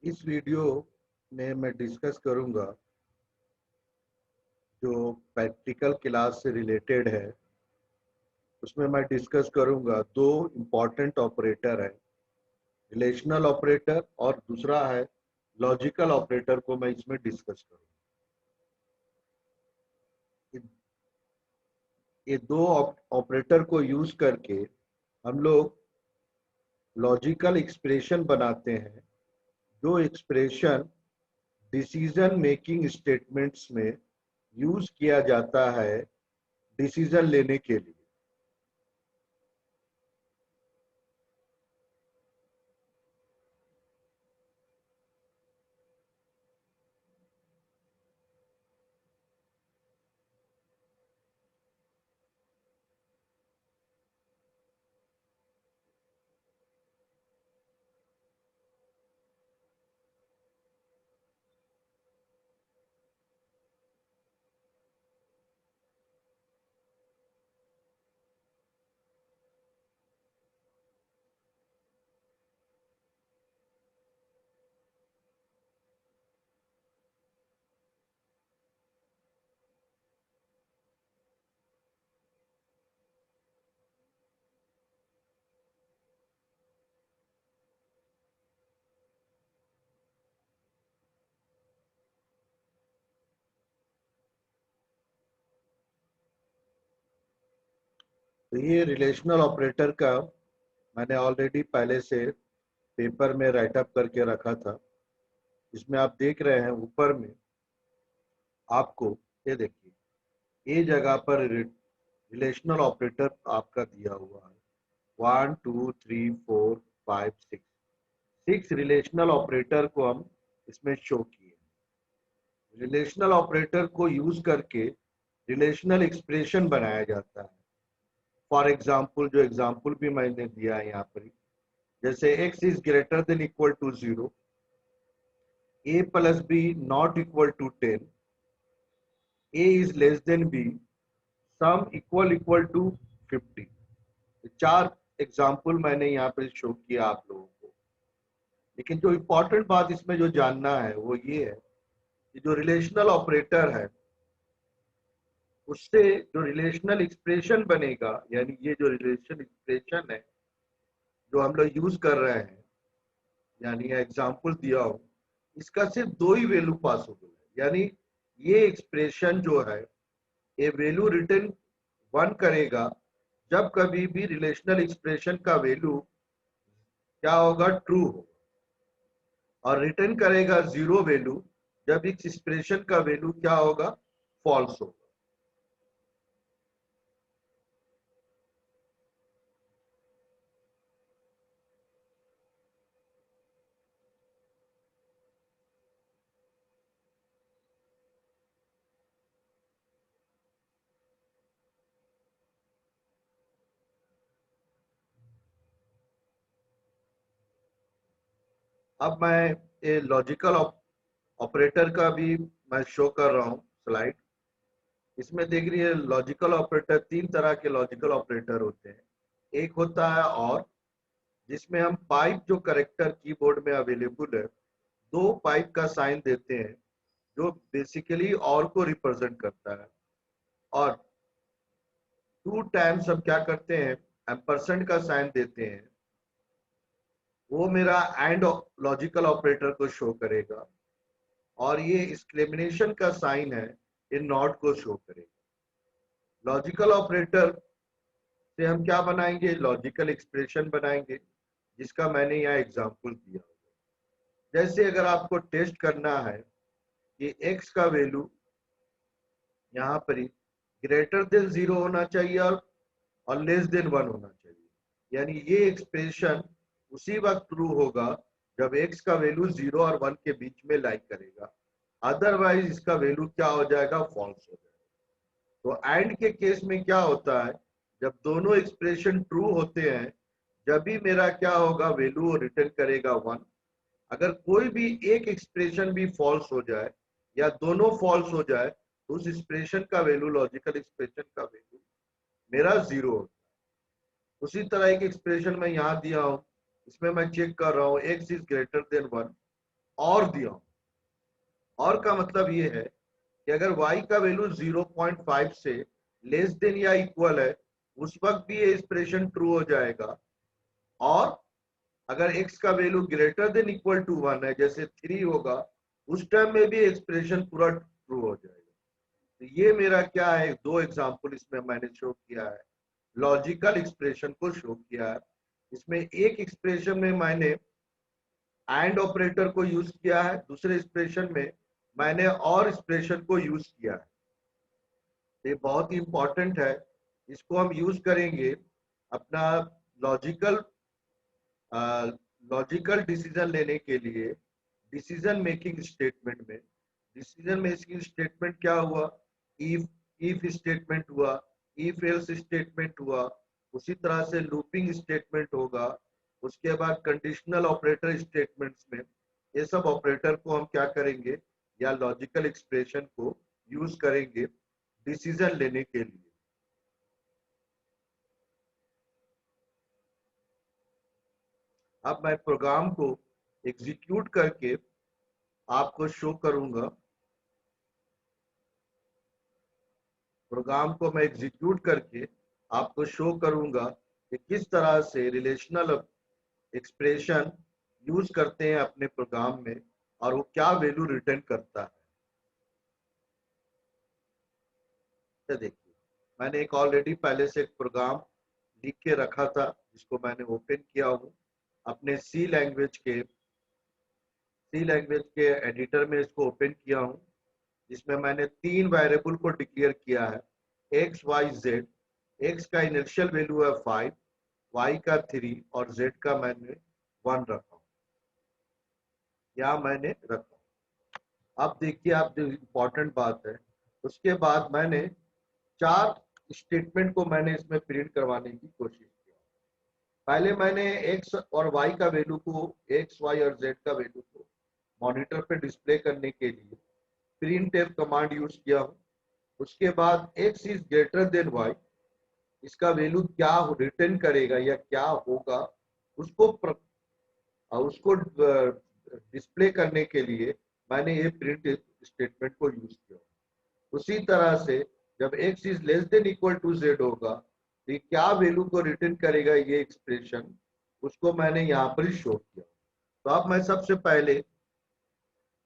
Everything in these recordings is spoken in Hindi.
इस वीडियो में मैं डिस्कस करूंगा जो प्रैक्टिकल क्लास से रिलेटेड है। उसमें मैं डिस्कस करूंगा दो इम्पॉर्टेंट ऑपरेटर है, रिलेशनल ऑपरेटर और दूसरा है लॉजिकल ऑपरेटर को मैं इसमें डिस्कस करूंगा। ये दो ऑपरेटर को यूज करके हम लोग लॉजिकल एक्सप्रेशन बनाते हैं, जो एक्सप्रेशन डिसीजन मेकिंग स्टेटमेंट्स में यूज किया जाता है डिसीजन लेने के लिए। तो ये रिलेशनल ऑपरेटर का मैंने ऑलरेडी पहले से पेपर में राइटअप करके रखा था। इसमें आप देख रहे हैं ऊपर में आपको, ये देखिए, ए जगह पर रिलेशनल ऑपरेटर आपका दिया हुआ है 1 2 3 4 5 6। 6 रिलेशनल ऑपरेटर को हम इसमें शो किए। रिलेशनल ऑपरेटर को यूज करके रिलेशनल एक्सप्रेशन बनाया जाता है। फॉर एग्जाम्पल, जो एग्जाम्पल भी मैंने दिया है यहाँ पर, जैसे x is greater than equal to 0, a plus b not equal to 10, a is less than b, sum equal to 50। For example मैंने यहाँ पे शो किया आप लोगों को। लेकिन जो इम्पोर्टेंट बात इसमें जो जानना है वो ये है कि जो रिलेशनल ऑपरेटर है उससे जो रिलेशनल एक्सप्रेशन बनेगा, यानी ये जो रिलेशन एक्सप्रेशन है जो हम लोग यूज कर रहे हैं, यानी एग्जाम्पल दिया हो, इसका सिर्फ दो ही वैल्यू पॉसिबल है। यानी ये एक्सप्रेशन जो है ये वैल्यू रिटर्न 1 करेगा जब कभी भी रिलेशनल एक्सप्रेशन का वैल्यू क्या होगा, ट्रू होगा, और रिटर्न करेगा 0 वैल्यू जब इस एक्सप्रेशन का वैल्यू क्या होगा, फॉल्स होगा। अब मैं ये लॉजिकल ऑपरेटर का भी मैं शो कर रहा हूं स्लाइड। इसमें देख रही है लॉजिकल ऑपरेटर, तीन तरह के लॉजिकल ऑपरेटर होते हैं। एक होता है और, जिसमें हम पाइप जो करेक्टर कीबोर्ड में अवेलेबल है, दो पाइप का साइन देते हैं जो बेसिकली और को रिप्रेजेंट करता है। और टू टाइम्स हम क्या करते हैं, एम्परसेंड का साइन देते हैं, वो मेरा एंड लॉजिकल ऑपरेटर को शो करेगा। और ये एक्सक्लेमेशन का साइन है, ये नॉट को शो करेगा। लॉजिकल ऑपरेटर से हम क्या बनाएंगे, लॉजिकल एक्सप्रेशन बनाएंगे, जिसका मैंने यहाँ एग्जांपल दिया। जैसे अगर आपको टेस्ट करना है कि x का वैल्यू यहाँ पर ही ग्रेटर देन 0 होना चाहिए और लेस देन 1 होना चाहिए, यानी ये एक्सप्रेशन उसी वक्त ट्रू होगा जब x का वैल्यू 0 और 1 के बीच में लाई करेगा, अदरवाइज इसका वैल्यू क्या हो जाएगा, फॉल्स हो जाएगा। तो एंड के केस में क्या होता है, जब दोनों एक्सप्रेशन ट्रू होते हैं जब भी मेरा क्या होगा, वैल्यू रिटर्न करेगा 1। अगर कोई भी एक एक्सप्रेशन भी फॉल्स हो जाए या दोनों फॉल्स हो जाए तो उस एक्सप्रेशन का वैल्यू, लॉजिकल एक्सप्रेशन का वैल्यू मेरा 0 होता है। उसी तरह एक एक्सप्रेशन मैं यहाँ दिया हूं, इसमें मैं चेक कर रहा हूँ x इज ग्रेटर देन 1, और दिया हूं। और का मतलब ये है कि अगर y का वैल्यू 0.5 से लेस देन या इक्वल है, उस वक्त भी ये एक्सप्रेशन ट्रू हो जाएगा। और अगर x का value greater than equal to 1 है, जैसे 3 होगा, उस टाइम में भी एक्सप्रेशन पूरा ट्रू हो जाएगा। तो ये मेरा क्या है, दो एग्जांपल इसमें मैंने शो किया है, लॉजिकल एक्सप्रेशन को शो किया है। इसमें एक एक्सप्रेशन में मैंने एंड ऑपरेटर को यूज किया है, दूसरे एक्सप्रेशन में मैंने और एक्सप्रेशन को यूज किया है। ये बहुत ही इंपॉर्टेंट है, इसको हम यूज करेंगे अपना लॉजिकल लॉजिकल डिसीजन लेने के लिए। डिसीजन मेकिंग स्टेटमेंट में, डिसीजन मेकिंग स्टेटमेंट क्या हुआ, इफ इफ स्टेटमेंट हुआ, इफ एल्स स्टेटमेंट हुआ, उसी तरह से लूपिंग स्टेटमेंट होगा, उसके बाद कंडीशनल ऑपरेटर स्टेटमेंट्स में ये सब ऑपरेटर को हम क्या करेंगे, या लॉजिकल एक्सप्रेशन को यूज करेंगे डिसीजन लेने के लिए। अब मैं प्रोग्राम को एग्जीक्यूट करके आपको शो करूंगा। प्रोग्राम को मैं एग्जीक्यूट करके आपको शो करूंगा कि किस तरह से रिलेशनल एक्सप्रेशन यूज करते हैं अपने प्रोग्राम में और वो क्या वैल्यू रिटर्न करता है। तो देखिए, मैंने एक ऑलरेडी पहले से एक प्रोग्राम लिख के रखा था, जिसको मैंने ओपन किया हूँ अपने सी लैंग्वेज के एडिटर में, इसको ओपन किया हूँ, जिसमें मैंने तीन वेरिएबल को डिक्लेयर किया है, एक्स वाई जेड। एक्स का इनिशियल वैल्यू है 5, वाई का 3 और जेड का मैंने 1 रखा हूँ, या मैंने रखा हूँ। अब देखिए, आप जो इम्पोर्टेंट बात है, उसके बाद मैंने चार स्टेटमेंट को मैंने इसमें प्रिंट करवाने की कोशिश की। पहले मैंने एक्स और वाई का वैल्यू को, एक्स वाई और जेड का वैल्यू को मॉनिटर पे डिस्प्ले करने के लिए प्रिंट एफ कमांड यूज किया हूँ। उसके बाद x is greater than y, इसका वैल्यू क्या रिटर्न करेगा या क्या होगा, उसको उसको डिस्प्ले करने के लिए मैंने ये प्रिंट स्टेटमेंट को यूज किया। उसी तरह से जब x is less than equal to z होगा, तो ये क्या वैल्यू को रिटर्न करेगा ये एक्सप्रेशन, उसको मैंने यहाँ पर शो किया। तो अब मैं सबसे पहले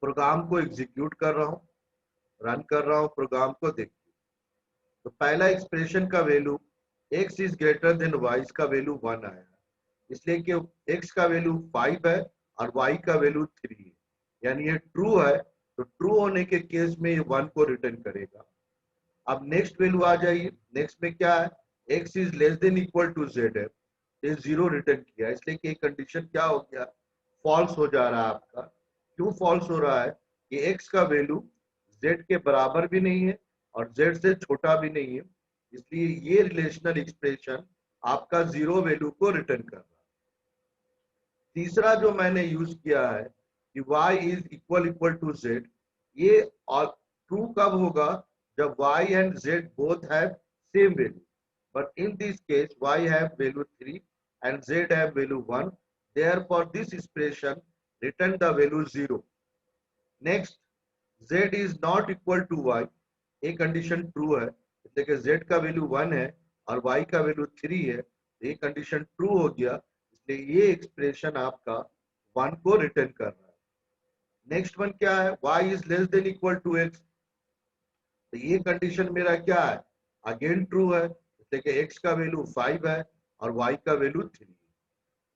प्रोग्राम को एग्जीक्यूट कर रहा हूँ, रन कर रहा हूँ प्रोग्राम को। देखिए, तो पहला एक्सप्रेशन का value x is greater then y, इसका वैल्यू 1 आया, इसलिए कि x का वैल्यू 5 है और y का वैल्यू 3 है, यानी ये ट्रू है। तो ट्रू होने के केस में ये 1 को रिटर्न करेगा। अब नेक्स्ट वैल्यू आ जाइए, नेक्स्ट में क्या है, x is less than equal to z है, ये 0 रिटर्न किया, इसलिए कि कंडीशन क्या हो गया, फॉल्स हो जा रहा है आपका। क्यों फॉल्स हो रहा है कि x का वैल्यू z के बराबर भी नहीं है और z से छोटा भी नहीं है, इसलिए ये रिलेशनल एक्सप्रेशन आपका 0 वैल्यू को रिटर्न कर रहा है। तीसरा जो मैंने यूज किया है कि y is equal equal to z, ये और ट्रू कब होगा, जब y and z both have same value, but in this case y have value 3 and z have value 1, therefore this expression return the value 0. next, z is not equal to y, ये कंडीशन ट्रू है, इसलिए कि z का वैल्यू 1 है और y का वैल्यू 3 है, तो ये कंडीशन ट्रू हो गया, इसलिए ये एक्सप्रेशन आपका 1 को रिटर्न कर रहा है। नेक्स्ट वन क्या है, y is less than equal to x, तो ये कंडीशन मेरा क्या है, अगेन ट्रू है, इसलिए कि x का वैल्यू 5 है और y का वैल्यू 3 है।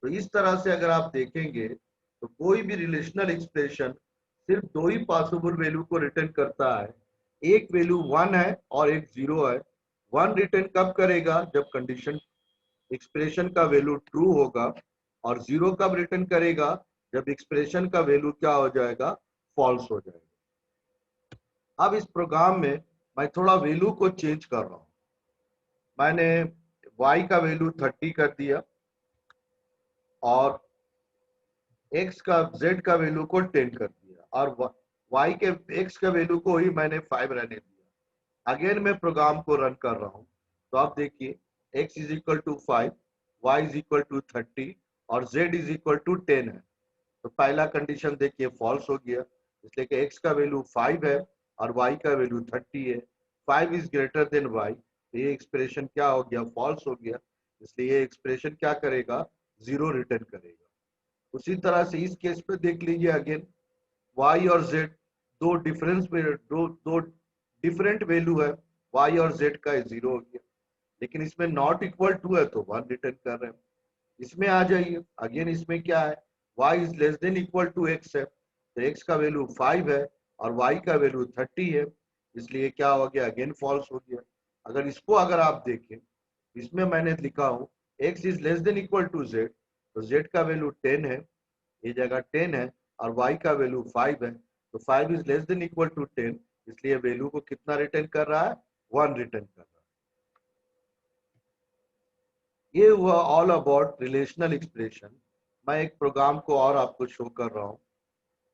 तो इस तरह से अगर आप देखेंगे तो कोई भी रिलेशनल एक्सप्रेशन सिर्फ दो ही पॉसिबल वैल्यू को रिटर्न करता है, एक वैल्यू 1 है और एक 0 है। 1 रिटर्न कब करेगा, जब कंडीशन एक्सप्रेशन का वैल्यू ट्रू होगा, और 0 कब रिटर्न करेगा, जब एक्सप्रेशन का वैल्यू क्या हो जाएगा, फॉल्स हो जाएगा। अब इस प्रोग्राम में मैं थोड़ा वैल्यू को चेंज कर रहा हूं। मैंने y का वैल्यू 30 कर दिया और x का z का वैल्यू को 10 कर दिया, और y के x का वैल्यू को ही मैंने 5 रहने दिया। अगेन मैं प्रोग्राम को रन कर रहा हूं, तो आप देखिए x is equal to 5, y is equal to 30 और z इज इक्वल टू 10 है। तो तो पहला कंडीशन देखिए फॉल्स हो गया, इसलिए कि x का वैल्यू 5 है और y का वैल्यू 30 है, 5 इज ग्रेटर देन y, ये एक्सप्रेशन क्या हो गया, फॉल्स हो गया, इसलिए ये एक्सप्रेशन क्या करेगा, 0 रिटर्न करेगा। उसी तरह से इस केस पे देख लीजिए अगेन, y और z दो डिफरेंस में दो डिफरेंट वैल्यू है, y और z का 0 हो गया, लेकिन इसमें नॉट इक्वल टू है तो 1 रिटर्न कर रहे हैं। इसमें आ जाइए अगेन, इसमें क्या है, y is less than equal to x है, तो x का वैल्यू 5 है और y का वैल्यू 30 है, इसलिए क्या हो गया, अगेन फॉल्स हो गया। अगर आप देखें, इसमें मैंने लिखा हूँ x is less than equal to z, तो z का वैल्यू 10 है, ये जगह 10 है और y का वैल्यू 5 है, तो 5 is less than equal to 10, इसलिए वैल्यू को कितना रिटर्न कर रहा है, 1 रिटर्न कर रहा है। ये हुआ ऑल अबाउट रिलेशनल एक्सप्रेशन। मैं एक प्रोग्राम को और आपको शो कर रहा हूँ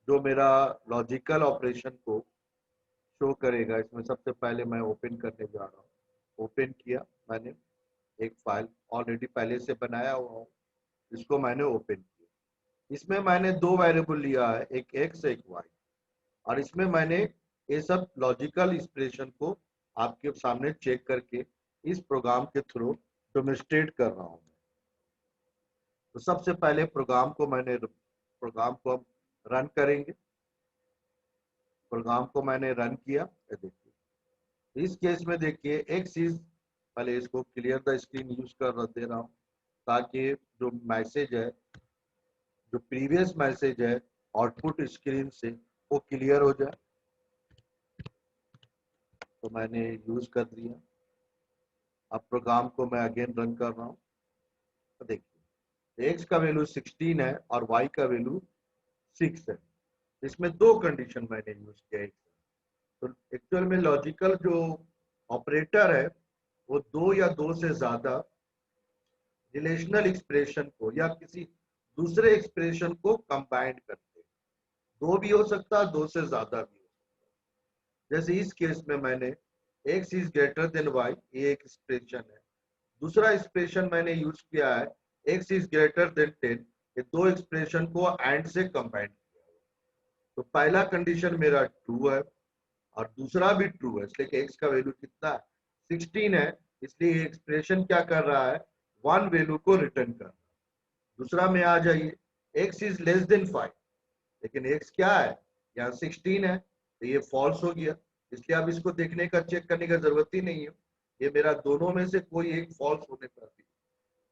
जो मेरा लॉजिकल ऑपरेशन को शो करेगा। इसमें सबसे पहले मैं ओपन करने जा रहा हूँ, ओपन किया मैंने, एक फाइल ऑलरेडी पहले से बनाया हुआ हूँ, इसको मैंने ओपन किया। इसमें मैंने दो वेरिएबल लिया है, एक एक्स एक वाई, और इसमें मैंने ये सब लॉजिकल एक्सप्रेशन को आपके सामने चेक करके इस प्रोग्राम के थ्रू डेमोंस्ट्रेट कर रहा हूँ। तो सबसे पहले प्रोग्राम को हम रन करेंगे। प्रोग्राम को मैंने रन किया, ये देखिए इस केस में देखिए एक्स इज, पहले इसको क्लियर द स्क्रीन यूज कर दे रहा हूँ ताकि जो मैसेज है, जो प्रीवियस मैसेज है आउटपुट स्क्रीन से वो क्लियर हो जाए। तो मैंने यूज कर दिया। अब प्रोग्राम को मैं अगेन रन कर रहा हूँ, तो देखिए एक्स का वैल्यू 16 है और वाई का वैल्यू 6 है। इसमें दो कंडीशन मैंने यूज किया। तो एक्चुअल में लॉजिकल जो ऑपरेटर है वो दो या दो से ज्यादा रिलेशनल एक्सप्रेशन को या किसी दूसरे एक्सप्रेशन को कंबाइन करते हैं। दो भी हो सकता है, दो से ज्यादा भी हो सकता है। जैसे इस केस में मैंने x is greater then y, ये एक एक्सप्रेशन है। दूसरा एक्सप्रेशन मैंने यूज किया है x इज ग्रेटर देन 10, ये दो एक्सप्रेशन को एंड से कंबाइन किया। तो पहला कंडीशन मेरा ट्रू है और दूसरा भी ट्रू है, इसलिए कि x का वैल्यू कितना है, 16 है, इसलिए एक्सप्रेशन क्या कर रहा है, 1 वैल्यू को रिटर्न कर रहा है। दूसरा में आ जाइए, x इज लेस देन 5, लेकिन x क्या है, यहाँ 16 है, तो ये फॉल्स हो गया, इसलिए अब इसको देखने का, चेक करने का जरूरत ही नहीं है, ये मेरा दोनों में से कोई एक फॉल्स होने पर भी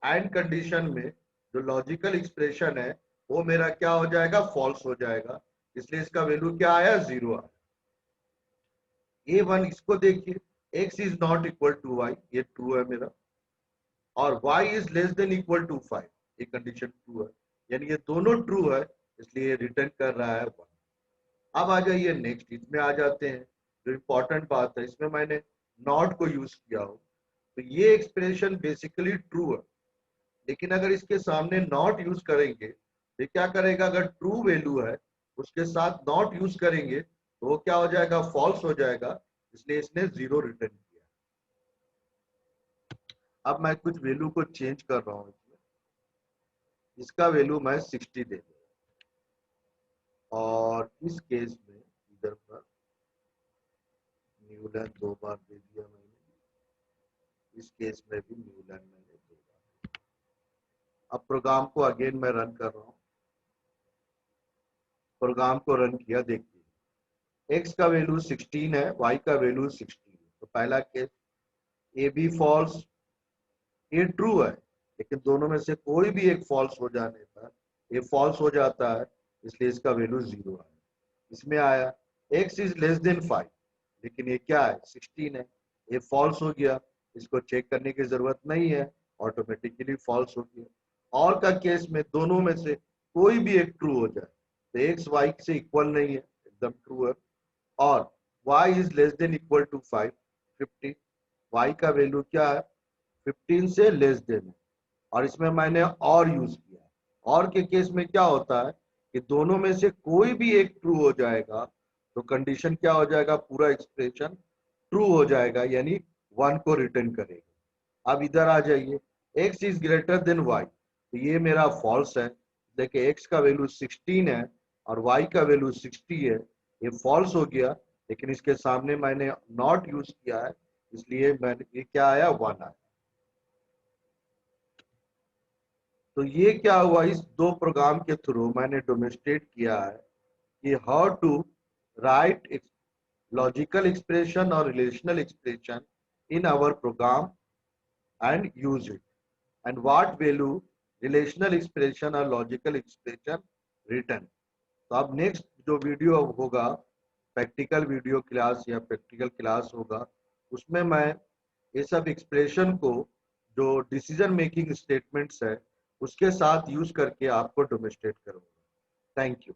एंड कंडीशन में जो लॉजिकल एक्सप्रेशन है वो मेरा क्या हो जाएगा, फॉल्स हो जाएगा, इसलिए इसका वैल्यू क्या आया, 0 आया। A1 इसको देखिए, x is not equal to y, ये ट्रू है मेरा, और y is less than equal to 5, ये कंडीशन ट्रू है, यानी ये दोनों ट्रू है, इसलिए रिटर्न कर रहा है 1। अब आ जाइए नेक्स्ट, इसमें आ जाते हैं जो इंपॉर्टेंट बात है, इसमें मैंने नॉट को यूज किया हो, तो ये एक्सप्रेशन बेसिकली ट्रू है, लेकिन अगर इसके सामने नॉट यूज करेंगे तो क्या करेगा, अगर ट्रू वैल्यू है उसके साथ नॉट यूज करेंगे तो वो क्या हो जाएगा, फॉल्स हो जाएगा, इसलिए इसने 0 रिटर्न किया। अब मैं कुछ वैल्यू को चेंज कर रहा हूँ इसमें, इसका वैल्यू मैं 60 दे दूंगा, और इस केस में इधर पर न्यू लाइन 2 बार दे दिया मैंने, इस केस में भी न्यू लाइन मैंने 2 बार। अब प्रोग्राम को अगेन मैं रन कर रहा हूँ, प्रोग्राम को रन किया, देखिए x का वैल्यू 16 है, y का वैल्यू 16 है, तो पहला केस ए बी फॉल्स, ये ट्रू है, लेकिन दोनों में से कोई भी एक फॉल्स हो जाने पर ये फॉल्स हो जाता है, इसलिए इसका वैल्यू 0 है। इसमें आया x इज लेस देन 5, लेकिन ये क्या है, 16 है, ये फॉल्स हो गया, इसको चेक करने की जरूरत नहीं है, ऑटोमेटिकली फॉल्स हो गया। और का केस में दोनों में से कोई भी एक ट्रू हो जाए तो x y से इक्वल नहीं है, एकदम ट्रू है, और y is less than equal to 5, 15, y का वैल्यू क्या है, 15 से लेस देन है, और इसमें मैंने और यूज किया। और के केस में क्या होता है कि दोनों में से कोई भी एक ट्रू हो जाएगा तो कंडीशन क्या हो जाएगा, पूरा एक्सप्रेशन ट्रू हो जाएगा, यानी 1 को रिटर्न करेगा। अब इधर आ जाइए, x is greater then y, तो ये मेरा फॉल्स है, देखिए x का वैल्यू 16 है और y का वैल्यू 60 है, ये फॉल्स हो गया, लेकिन इसके सामने मैंने नॉट यूज किया है, इसलिए मैंने ये क्या आया 1 आया। तो ये क्या हुआ, इस दो प्रोग्राम के थ्रू मैंने डेमोंस्ट्रेट किया है कि how to write logical expression और relational expression in our program and use it, and what value relational expression or logical expression return। तो अब नेक्स्ट जो वीडियो होगा, प्रैक्टिकल वीडियो क्लास या प्रैक्टिकल क्लास होगा, उसमें मैं ये सब एक्सप्रेशन को जो डिसीजन मेकिंग स्टेटमेंट्स है उसके साथ यूज करके आपको डेमोंस्ट्रेट करूंगा। Thank you.